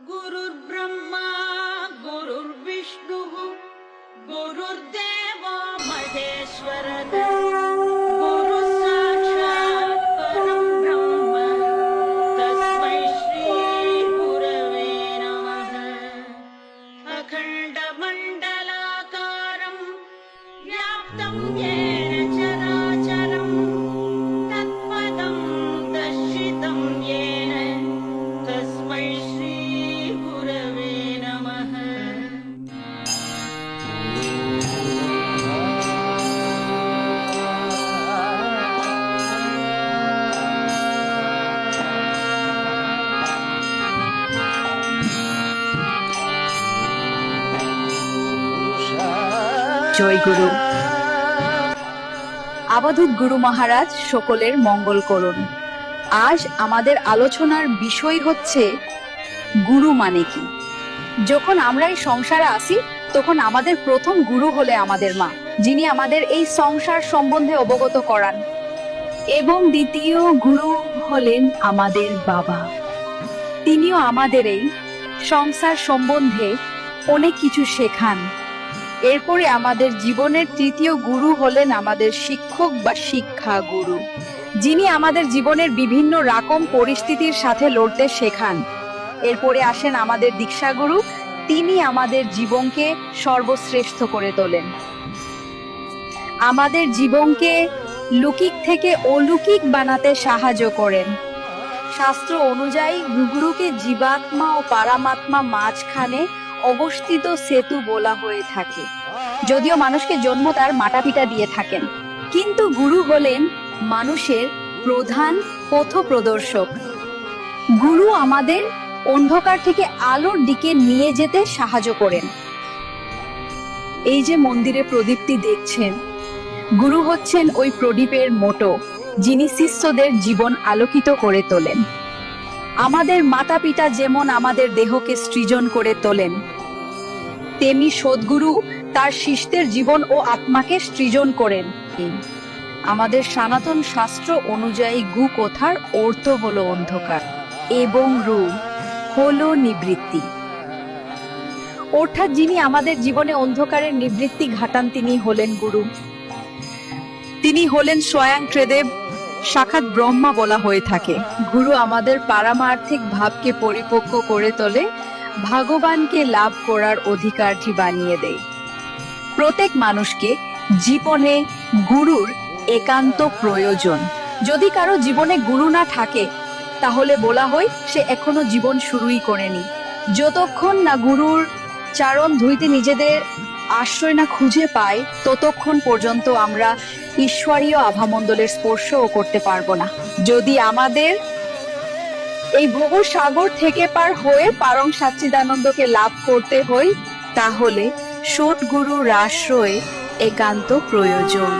गुरुर्ब्रह्मा गुरुर्विष्णुः गुरुर्देवो महेश्वरः गुरुः साक्षात् परं ब्रह्म तस्मै श्री गुरवे नमः। अखण्डमण्डलाकारं व्याप्तं येन चराचरं तत्पदं दर्शितं येन तस्मै श्री गुरवे नमः। জয় গুরু। অবধূত গুরু মহারাজ সকলের মঙ্গল করুন। আজ আমাদের আলোচনার বিষয় হচ্ছে গুরু মানে কি। যখন আমরা এই সংসারে আসি তখন আমাদের প্রথম গুরু হলে আমাদের মা, যিনি আমাদের এই সংসার সম্বন্ধে অবগত করান, এবং দ্বিতীয় গুরু হলেন আমাদের বাবা। তিনিও আমাদের এই সংসার সম্বন্ধে অনেক কিছু শেখান। এরপরে আমাদের জীবনের তৃতীয় গুরু হলেন আমাদের শিক্ষক বা শিক্ষা গুরু, যিনি আমাদের জীবনের বিভিন্ন রকম পরিস্থিতির সাথে লড়তে শেখান। এরপরে আসেন আমাদের দীক্ষা গুরু, তিনি আমাদের জীবনকে সর্বশ্রেষ্ঠ করে তোলেন, আমাদের জীবনকে লৌকিক থেকে অলৌকিক বানাতে সাহায্য করেন। শাস্ত্র অনুযায়ী গুরুকে জীবাত্মা ও পারামাত্মা মাঝখানে অবস্থিত সেতু বলা হয়ে থাকে। যদিও মানুষকে জন্ম তার মাটাপিতা দিয়ে থাকেন, কিন্তু গুরু হলেন মানুষের প্রধান পথপ্রদর্শক। গুরু আমাদের অন্ধকার থেকে আলোর দিকে নিয়ে যেতে সাহায্য করেন। এই যে মন্দিরে প্রদীপটি দেখছেন, গুরু হচ্ছেন ওই প্রদীপের মোটো, যিনি শিষ্যদের জীবন আলোকিত করে তোলেন। আমাদের মাতা পিতা যেমন আমাদের দেহকে সৃজন করে তোলেন, তেমনি সদ্গুরু তার শিষ্যদের জীবন ও আত্মাকে সৃজন করেন। আমাদের সনাতন শাস্ত্র অনুযায়ী গু কথার অর্থ হলো অন্ধকার এবং রু হলো নিবৃত্তি, অর্থাৎ যিনি আমাদের জীবনে অন্ধকারের নিবৃত্তি ঘটান তিনি হলেন গুরু। তিনি হলেন স্বয়ং ত্রিদেব, সাক্ষাৎ ব্রহ্মা বলা হয়ে থাকে। গুরু আমাদের পারমার্থিক ভাবকে পরিপক্ক করে তোলে, ভগবানকে লাভ করার অধিকারী বানিয়ে দেয়। প্রত্যেক মানুষকে জীবনে গুরুর একান্ত প্রয়োজন। যদি কারো জীবনে গুরু না থাকে তাহলে বলা হয় সে এখনো জীবন শুরুই করেনি। যতক্ষণ না গুরুর চরণ ধুইতে নিজেদের আশ্রয় না খুঁজে পাই, ততক্ষণ পর্যন্ত আমরা ঈশ্বরীয় আভামণ্ডলের স্পর্শও করতে পারবো না। যদি আমাদের এই ভব সাগর থেকে পার হয়ে পারম সচ্চিদানন্দকে লাভ করতে হয়, তাহলে সৎগুরুর আশ্রয় একান্ত প্রয়োজন।